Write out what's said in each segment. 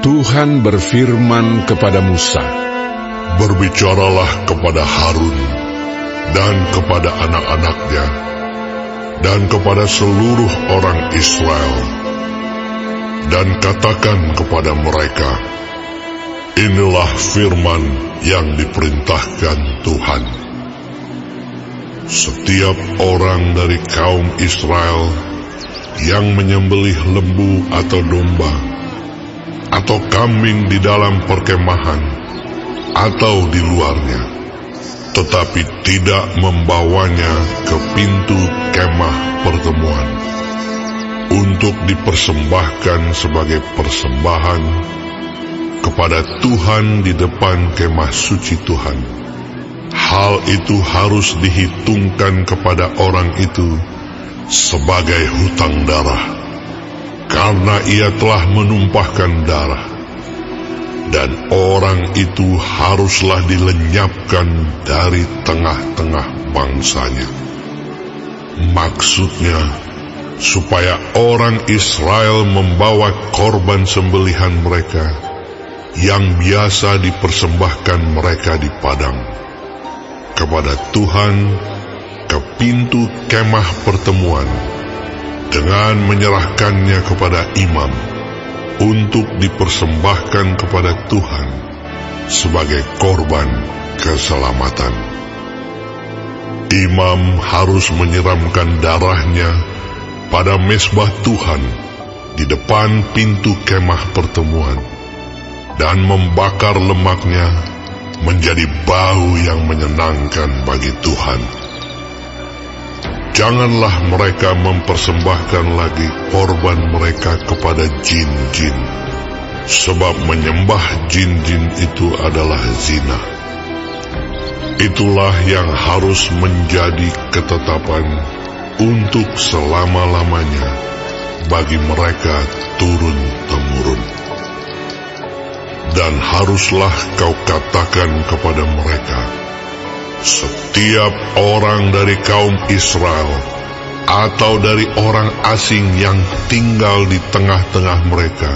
Tuhan berfirman kepada Musa, "Berbicaralah kepada Harun dan kepada anak-anaknya dan kepada seluruh orang Israel, dan katakan kepada mereka, inilah firman yang diperintahkan Tuhan. Setiap orang dari kaum Israel yang menyembelih lembu atau domba atau kambing di dalam perkemahan atau di luarnya, tetapi tidak membawanya ke pintu kemah pertemuan untuk dipersembahkan sebagai persembahan kepada Tuhan di depan kemah suci Tuhan, hal itu harus dihitungkan kepada orang itu sebagai hutang darah, karena ia telah menumpahkan darah, dan orang itu haruslah dilenyapkan dari tengah-tengah bangsanya." Maksudnya, supaya orang Israel membawa korban sembelihan mereka yang biasa dipersembahkan mereka di padang kepada Tuhan ke pintu kemah pertemuan, dengan menyerahkannya kepada imam untuk dipersembahkan kepada Tuhan sebagai korban keselamatan. Imam harus menyiramkan darahnya pada mezbah Tuhan di depan pintu kemah pertemuan dan membakar lemaknya menjadi bau yang menyenangkan bagi Tuhan. Janganlah mereka mempersembahkan lagi korban mereka kepada jin-jin, sebab menyembah jin-jin itu adalah zina. Itulah yang harus menjadi ketetapan untuk selama-lamanya bagi mereka turun-temurun. Dan haruslah kau katakan kepada mereka, setiap orang dari kaum Israel atau dari orang asing yang tinggal di tengah-tengah mereka,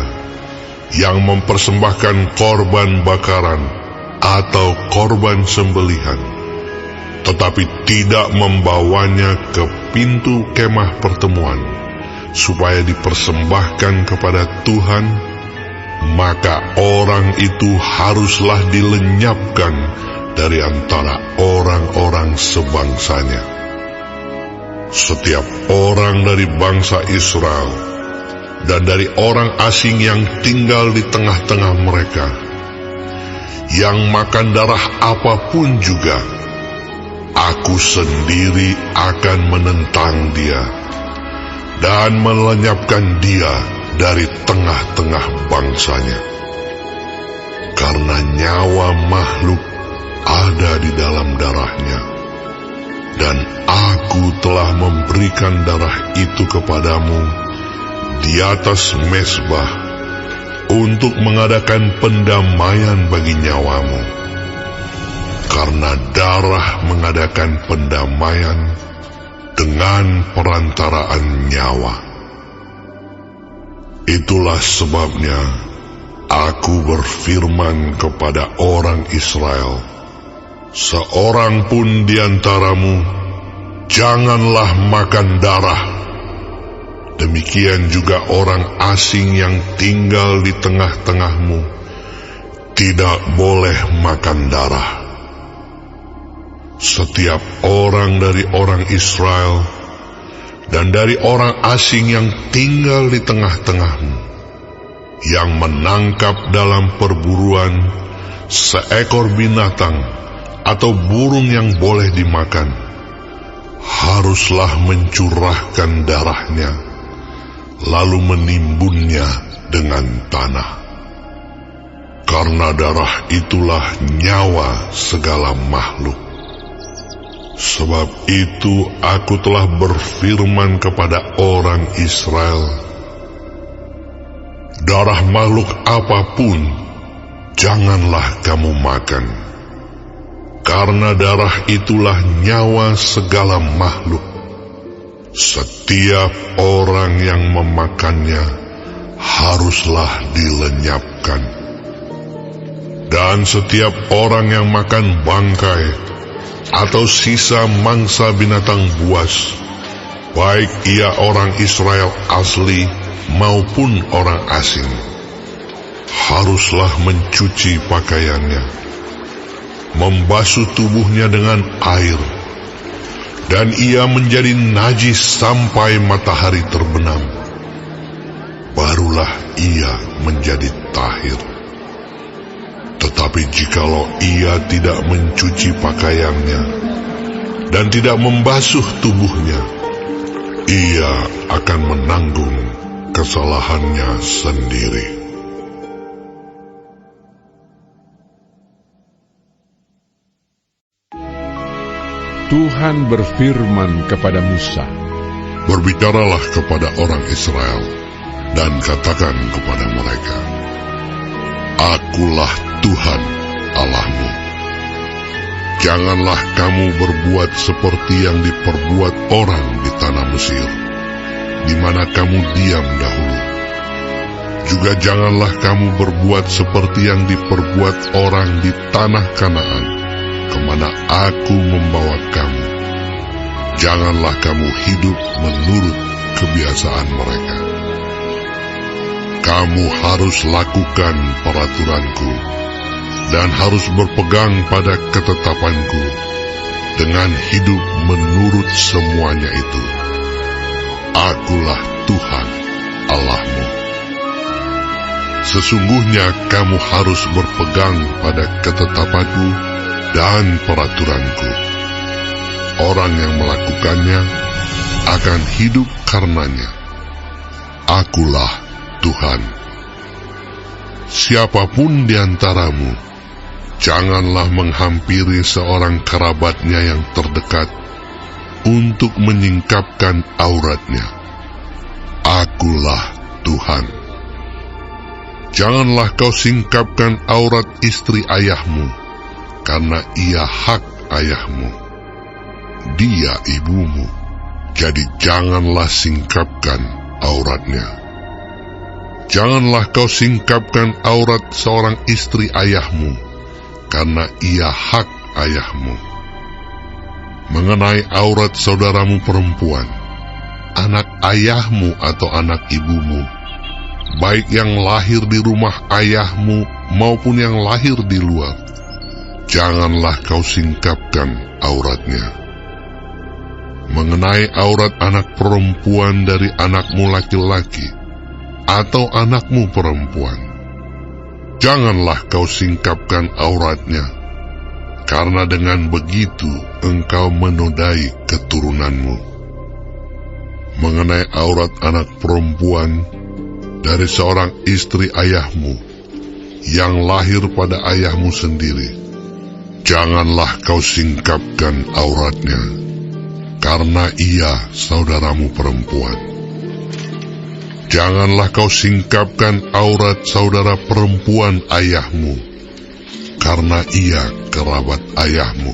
yang mempersembahkan korban bakaran atau korban sembelihan, tetapi tidak membawanya ke pintu kemah pertemuan supaya dipersembahkan kepada Tuhan, maka orang itu haruslah dilenyapkan dari antara orang-orang sebangsanya. Setiap orang dari bangsa Israel dan dari orang asing yang tinggal di tengah-tengah mereka, yang makan darah apapun juga, aku sendiri akan menentang dia dan melenyapkan dia dari tengah-tengah bangsanya. Karena nyawa makhluk ada di dalam darahnya, dan aku telah memberikan darah itu kepadamu di atas mezbah untuk mengadakan pendamaian bagi nyawamu, karena darah mengadakan pendamaian dengan perantaraan nyawa. Itulah sebabnya aku berfirman kepada orang Israel, seorang pun di antaramu janganlah makan darah. Demikian juga orang asing yang tinggal di tengah-tengahmu tidak boleh makan darah. Setiap orang dari orang Israel dan dari orang asing yang tinggal di tengah-tengahmu, yang menangkap dalam perburuan seekor binatang atau burung yang boleh dimakan, haruslah mencurahkan darahnya, lalu menimbunnya dengan tanah. Karena darah itulah nyawa segala makhluk. Sebab itu aku telah berfirman kepada orang Israel, darah makhluk apapun janganlah kamu makan, karena darah itulah nyawa segala makhluk. Setiap orang yang memakannya haruslah dilenyapkan. Dan setiap orang yang makan bangkai atau sisa mangsa binatang buas, baik ia orang Israel asli maupun orang asing, haruslah mencuci pakaiannya, membasuh tubuhnya dengan air, dan ia menjadi najis sampai matahari terbenam. Barulah ia menjadi tahir. Tetapi jikalau ia tidak mencuci pakaiannya dan tidak membasuh tubuhnya, ia akan menanggung kesalahannya sendiri. Tuhan berfirman kepada Musa, Berbicaralah kepada orang Israel dan katakan kepada mereka, Akulah Tuhan Allahmu. Janganlah kamu berbuat seperti yang diperbuat orang di tanah Mesir, di mana kamu diam dahulu. Juga janganlah kamu berbuat seperti yang diperbuat orang di tanah Kanaan, kemana aku membawa kamu. Janganlah kamu hidup menurut kebiasaan mereka. Kamu harus lakukan peraturanku dan harus berpegang pada ketetapanku dengan hidup menurut semuanya itu. Akulah Tuhan Allahmu. Sesungguhnya kamu harus berpegang pada ketetapanku dan peraturanku. Orang yang melakukannya akan hidup karenanya. Akulah Tuhan. Siapapun di antaramu, janganlah menghampiri seorang kerabatnya yang terdekat untuk menyingkapkan auratnya. Akulah Tuhan. Janganlah kau singkapkan aurat istri ayahmu, karena ia hak ayahmu. Dia ibumu, jadi janganlah singkapkan auratnya. Janganlah kau singkapkan aurat seorang istri ayahmu, karena ia hak ayahmu. Mengenai aurat saudaramu perempuan, anak ayahmu atau anak ibumu, baik yang lahir di rumah ayahmu maupun yang lahir di luar, janganlah kau singkapkan auratnya. Mengenai aurat anak perempuan dari anakmu laki-laki atau anakmu perempuan, janganlah kau singkapkan auratnya, karena dengan begitu engkau menodai keturunanmu. Mengenai aurat anak perempuan dari seorang istri ayahmu yang lahir pada ayahmu sendiri, janganlah kau singkapkan auratnya, karena ia saudaramu perempuan. Janganlah kau singkapkan aurat saudara perempuan ayahmu, karena ia kerabat ayahmu.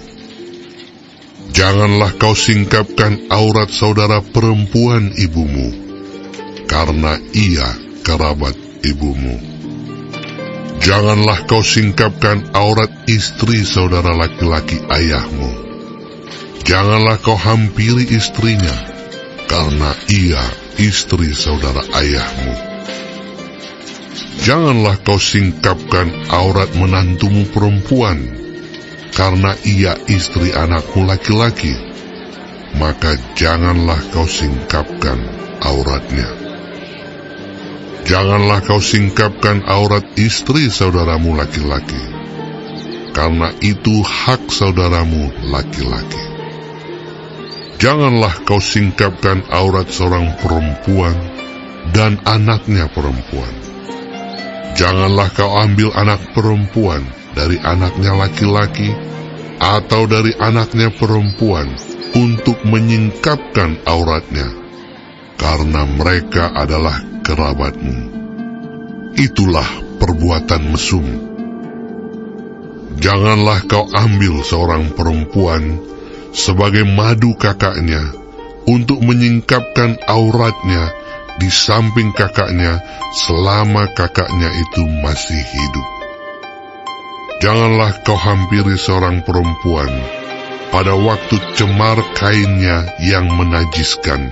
Janganlah kau singkapkan aurat saudara perempuan ibumu, karena ia kerabat ibumu. Janganlah kau singkapkan aurat istri saudara laki-laki ayahmu. Janganlah kau hampiri istrinya, karena ia istri saudara ayahmu. Janganlah kau singkapkan aurat menantumu perempuan, karena ia istri anakmu laki-laki, maka janganlah kau singkapkan auratnya. Janganlah kau singkapkan aurat istri saudaramu laki-laki, karena itu hak saudaramu laki-laki. Janganlah kau singkapkan aurat seorang perempuan dan anaknya perempuan. Janganlah kau ambil anak perempuan dari anaknya laki-laki atau dari anaknya perempuan untuk menyingkapkan auratnya, karena mereka adalah kerabatmu. Itulah perbuatan mesum. Janganlah kau ambil seorang perempuan sebagai madu kakaknya untuk menyingkapkan auratnya di samping kakaknya selama kakaknya itu masih hidup. Janganlah kau hampiri seorang perempuan pada waktu cemar kainnya yang menajiskan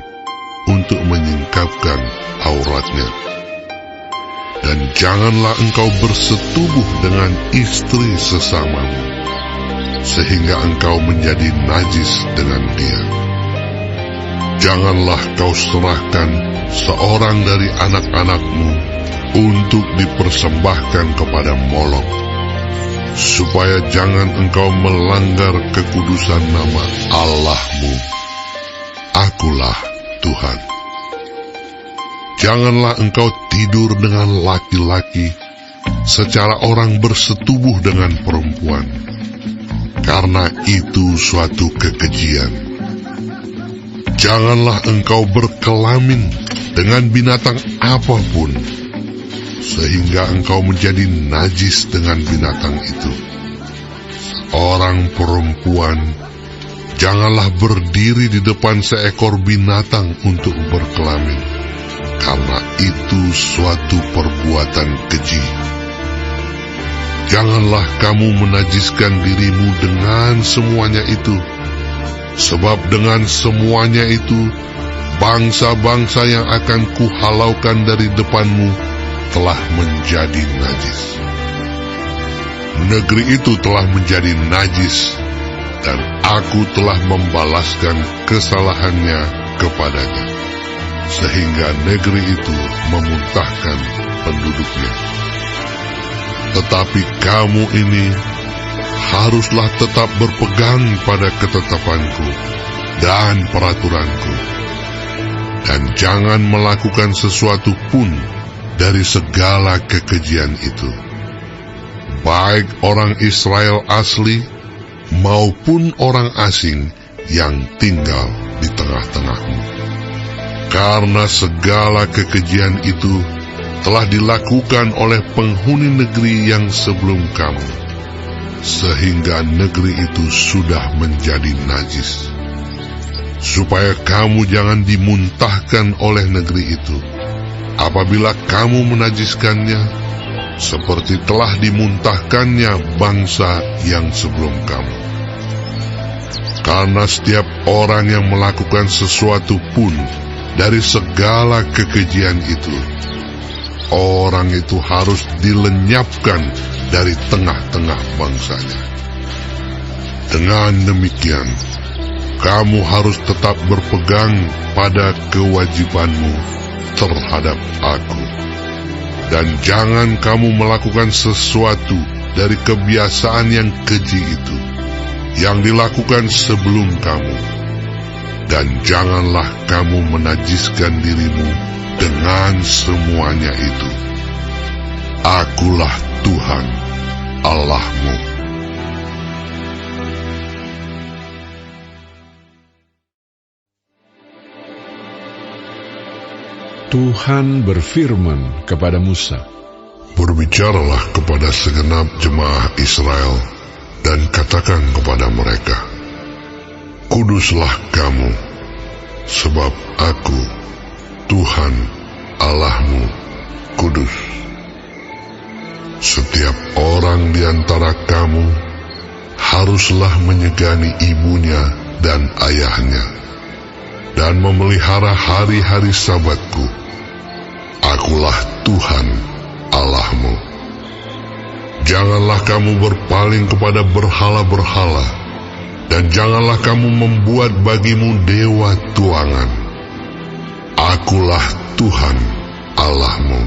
untuk menyingkapkan auratnya. Dan janganlah engkau bersetubuh dengan istri sesamamu, sehingga engkau menjadi najis dengan dia. Janganlah kau serahkan seorang dari anak-anakmu untuk dipersembahkan kepada Molok, supaya jangan engkau melanggar kekudusan nama Allahmu. Akulah Tuhan. Janganlah engkau tidur dengan laki-laki secara orang bersetubuh dengan perempuan, karena itu suatu kekejian. Janganlah engkau berkelamin dengan binatang apapun, sehingga engkau menjadi najis dengan binatang itu. Seorang perempuan janganlah berdiri di depan seekor binatang untuk berkelamin, karena itu suatu perbuatan keji. Janganlah kamu menajiskan dirimu dengan semuanya itu, sebab dengan semuanya itu bangsa-bangsa yang akan kuhalaukan dari depanmu telah menjadi najis. Negeri itu telah menjadi najis, dan aku telah membalaskan kesalahannya kepadanya, sehingga negeri itu memuntahkan penduduknya. Tetapi kamu ini haruslah tetap berpegang pada ketetapanku dan peraturanku, dan jangan melakukan sesuatu pun dari segala kekejian itu, baik orang Israel asli maupun orang asing yang tinggal di tengah-tengahmu. Karena segala kekejian itu telah dilakukan oleh penghuni negeri yang sebelum kamu, sehingga negeri itu sudah menjadi najis. Supaya kamu jangan dimuntahkan oleh negeri itu apabila kamu menajiskannya, seperti telah dimuntahkannya bangsa yang sebelum kamu. Karena setiap orang yang melakukan sesuatu pun dari segala kekejian itu, orang itu harus dilenyapkan dari tengah-tengah bangsanya. Dengan demikian, kamu harus tetap berpegang pada kewajibanmu terhadap aku. Dan jangan kamu melakukan sesuatu dari kebiasaan yang keji itu, yang dilakukan sebelum kamu. Dan janganlah kamu menajiskan dirimu dengan semuanya itu. Akulah Tuhan Allahmu. Tuhan berfirman kepada Musa, Berbicaralah kepada segenap jemaah Israel dan katakan kepada mereka, Kuduslah kamu, sebab aku, Tuhan Allahmu, kudus. Setiap orang di antara kamu haruslah menyegani ibunya dan ayahnya, dan memelihara hari-hari Sabatku. Akulah Tuhan Allahmu. Janganlah kamu berpaling kepada berhala-berhala, dan janganlah kamu membuat bagimu dewa tuangan. Akulah Tuhan Allahmu.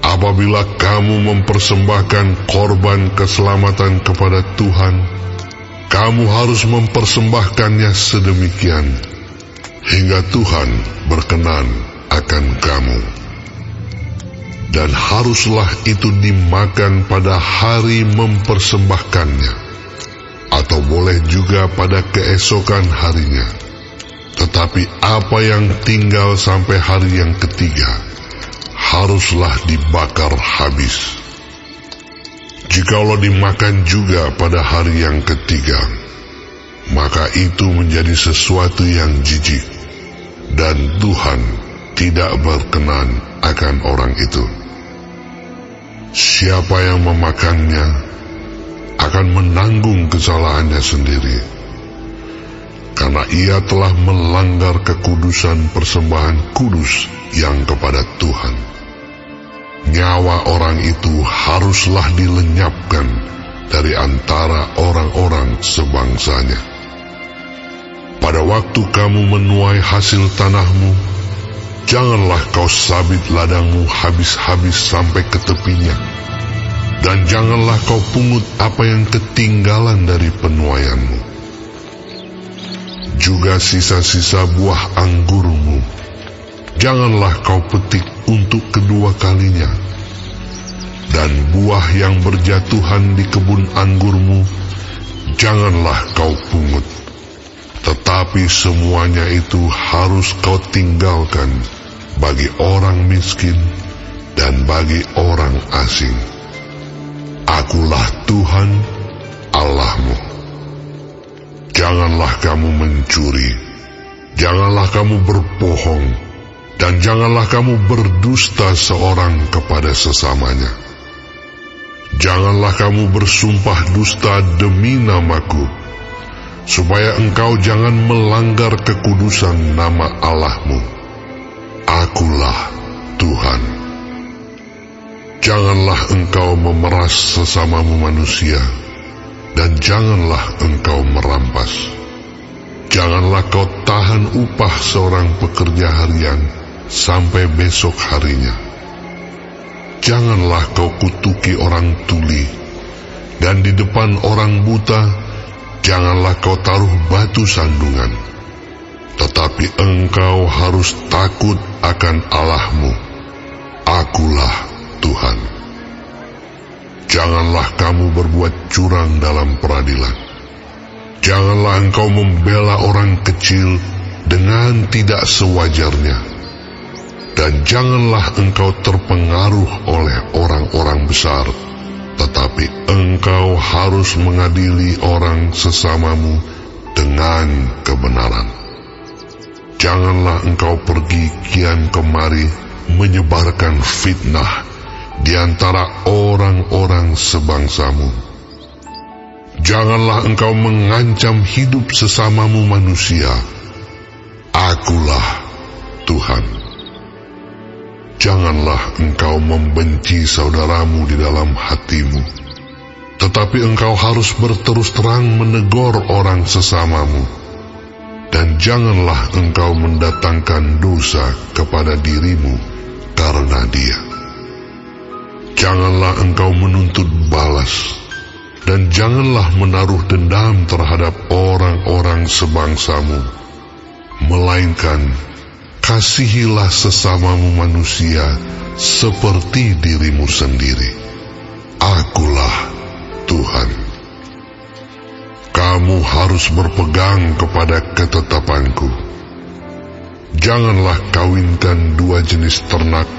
Apabila kamu mempersembahkan korban keselamatan kepada Tuhan, kamu harus mempersembahkannya sedemikian, hingga Tuhan berkenan akan kamu. Dan haruslah itu dimakan pada hari mempersembahkannya, atau boleh juga pada keesokan harinya. Tetapi apa yang tinggal sampai hari yang ketiga, haruslah dibakar habis. Jikalau dimakan juga pada hari yang ketiga, maka itu menjadi sesuatu yang jijik, dan Tuhan tidak berkenan akan orang itu. Siapa yang memakannya akan menanggung kesalahannya sendiri, karena ia telah melanggar kekudusan persembahan kudus yang kepada Tuhan. Nyawa orang itu haruslah dilenyapkan dari antara orang-orang sebangsanya. Pada waktu kamu menuai hasil tanahmu, janganlah kau sabit ladangmu habis-habis sampai ke tepinya, dan janganlah kau pungut apa yang ketinggalan dari penuaianmu. Juga sisa-sisa buah anggurmu, janganlah kau petik untuk kedua kalinya, dan buah yang berjatuhan di kebun anggurmu, janganlah kau pungut. Tetapi semuanya itu harus kau tinggalkan bagi orang miskin dan bagi orang asing. Akulah Tuhan Allahmu. Janganlah kamu mencuri, janganlah kamu berbohong, dan janganlah kamu berdusta seorang kepada sesamanya. Janganlah kamu bersumpah dusta demi namaku, supaya engkau jangan melanggar kekudusan nama Allahmu. Akulah Tuhan. Janganlah engkau memeras sesamamu manusia, dan janganlah engkau merampas. Janganlah kau tahan upah seorang pekerja harian sampai besok harinya. Janganlah kau kutuki orang tuli, dan di depan orang buta janganlah kau taruh batu sandungan. Tetapi engkau harus takut akan Allahmu. Akulah Tuhan. Janganlah kamu berbuat curang dalam peradilan. Janganlah engkau membela orang kecil dengan tidak sewajarnya. Dan janganlah engkau terpengaruh oleh orang-orang besar, tetapi engkau harus mengadili orang sesamamu dengan kebenaran. Janganlah engkau pergi kian kemari menyebarkan fitnah di antara orang-orang sebangsamu. Janganlah engkau mengancam hidup sesamamu manusia. Akulah Tuhan. Janganlah engkau membenci saudaramu di dalam hatimu, tetapi engkau harus berterus terang menegur orang sesamamu. Dan janganlah engkau mendatangkan dosa kepada dirimu karena dia. Janganlah engkau menuntut balas, dan janganlah menaruh dendam terhadap orang-orang sebangsamu, melainkan kasihilah sesamamu manusia seperti dirimu sendiri. Akulah Tuhan. Kamu harus berpegang kepada ketetapanku. Janganlah kawinkan dua jenis ternak,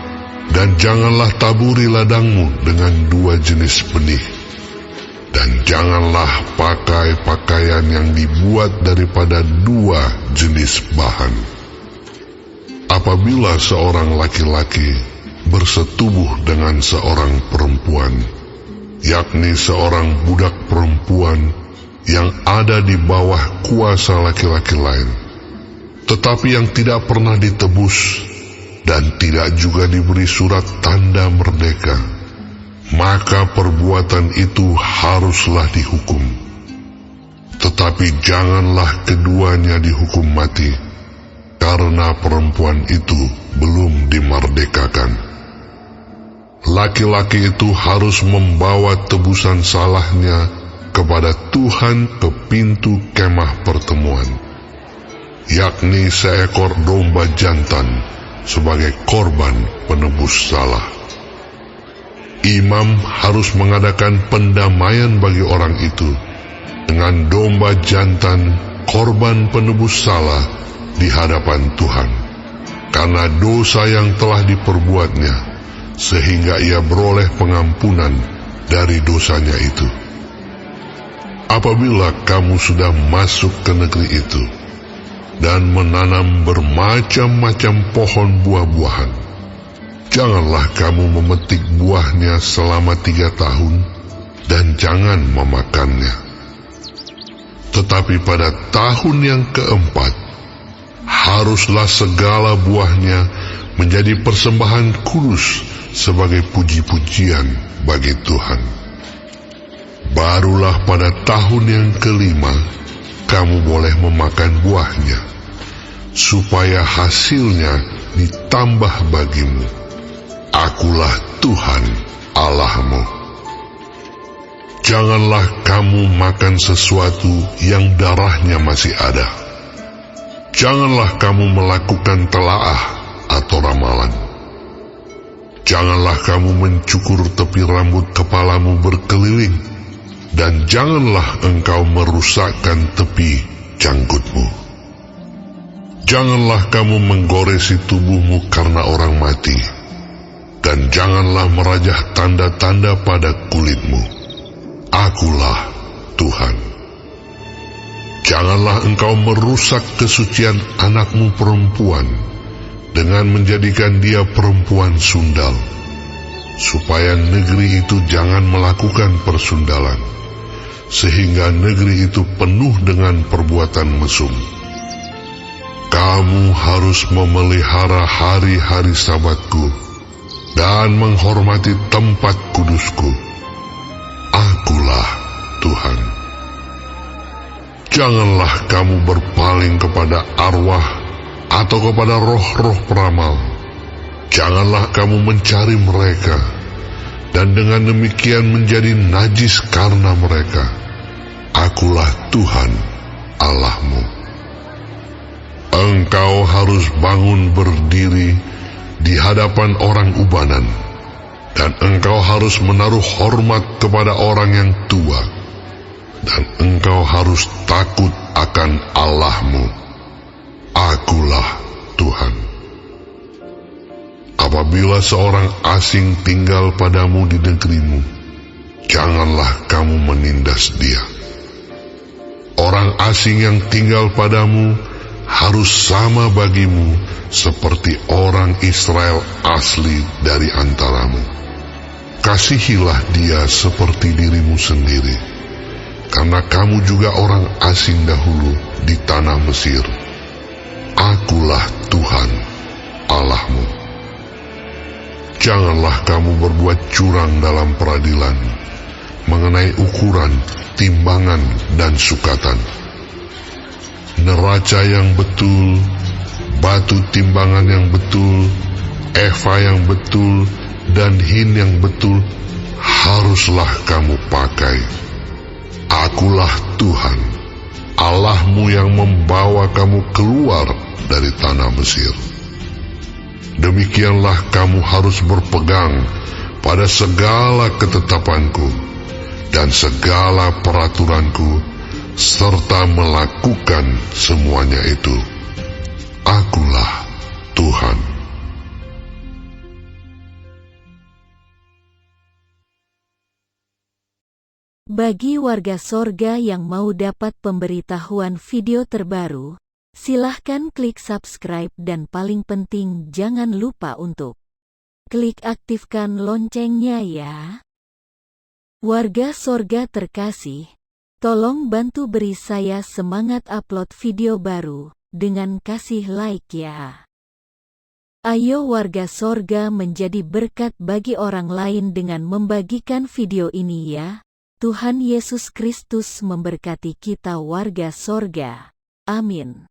dan janganlah taburi ladangmu dengan dua jenis benih. Dan janganlah pakai pakaian yang dibuat daripada dua jenis bahan. Apabila seorang laki-laki bersetubuh dengan seorang perempuan, yakni seorang budak perempuan yang ada di bawah kuasa laki-laki lain, tetapi yang tidak pernah ditebus dan tidak juga diberi surat tanda merdeka, maka perbuatan itu haruslah dihukum. Tetapi janganlah keduanya dihukum mati, karena perempuan itu belum dimerdekakan. Laki-laki itu harus membawa tebusan salahnya kepada Tuhan ke pintu kemah pertemuan, yakni seekor domba jantan sebagai korban penebus salah. Imam harus mengadakan pendamaian bagi orang itu dengan domba jantan korban penebus salah di hadapan Tuhan, karena dosa yang telah diperbuatnya, sehingga ia beroleh pengampunan dari dosanya itu. Apabila kamu sudah masuk ke negeri itu, dan menanam bermacam-macam pohon buah-buahan. Janganlah kamu memetik buahnya selama 3 tahun, dan jangan memakannya. Tetapi pada tahun yang keempat, haruslah segala buahnya menjadi persembahan kudus sebagai puji-pujian bagi Tuhan. Barulah pada tahun yang kelima, kamu boleh memakan buahnya, supaya hasilnya ditambah bagimu. Akulah Tuhan Allahmu. Janganlah kamu makan sesuatu yang darahnya masih ada. Janganlah kamu melakukan telaah atau ramalan. Janganlah kamu mencukur tepi rambut kepalamu berkeliling, dan janganlah engkau merusakkan tepi janggutmu. Janganlah kamu menggoresi tubuhmu karena orang mati, dan janganlah merajah tanda-tanda pada kulitmu. Akulah Tuhan. Janganlah engkau merusak kesucian anakmu perempuan dengan menjadikan dia perempuan sundal, supaya negeri itu jangan melakukan persundalan, sehingga negeri itu penuh dengan perbuatan mesum. Kamu harus memelihara hari-hari Sabatku dan menghormati tempat kudusku. Akulah Tuhan. Janganlah kamu berpaling kepada arwah atau kepada roh-roh peramal. Janganlah kamu mencari mereka, dan dengan demikian menjadi najis karena mereka. Akulah Tuhan Allahmu. Engkau harus bangun berdiri di hadapan orang ubanan, dan engkau harus menaruh hormat kepada orang yang tua, dan engkau harus takut akan Allahmu. Akulah Tuhan. Apabila seorang asing tinggal padamu di negerimu, janganlah kamu menindas dia. Orang asing yang tinggal padamu harus sama bagimu seperti orang Israel asli dari antaramu. Kasihilah dia seperti dirimu sendiri, karena kamu juga orang asing dahulu di tanah Mesir. Akulah Tuhan Allahmu. Janganlah kamu berbuat curang dalam peradilan mengenai ukuran, timbangan, dan sukatan. Neraca yang betul, batu timbangan yang betul, eva yang betul, dan hin yang betul haruslah kamu pakai. Akulah Tuhan Allahmu yang membawa kamu keluar dari tanah Mesir. Demikianlah kamu harus berpegang pada segala ketetapanku dan segala peraturanku, serta melakukan semuanya itu. Akulah Tuhan. Bagi warga sorga yang mau dapat pemberitahuan video terbaru, silahkan klik subscribe dan paling penting jangan lupa untuk klik aktifkan loncengnya ya. Warga sorga terkasih, tolong bantu beri saya semangat upload video baru dengan kasih like ya. Ayo warga sorga menjadi berkat bagi orang lain dengan membagikan video ini ya. Tuhan Yesus Kristus memberkati kita warga sorga. Amin.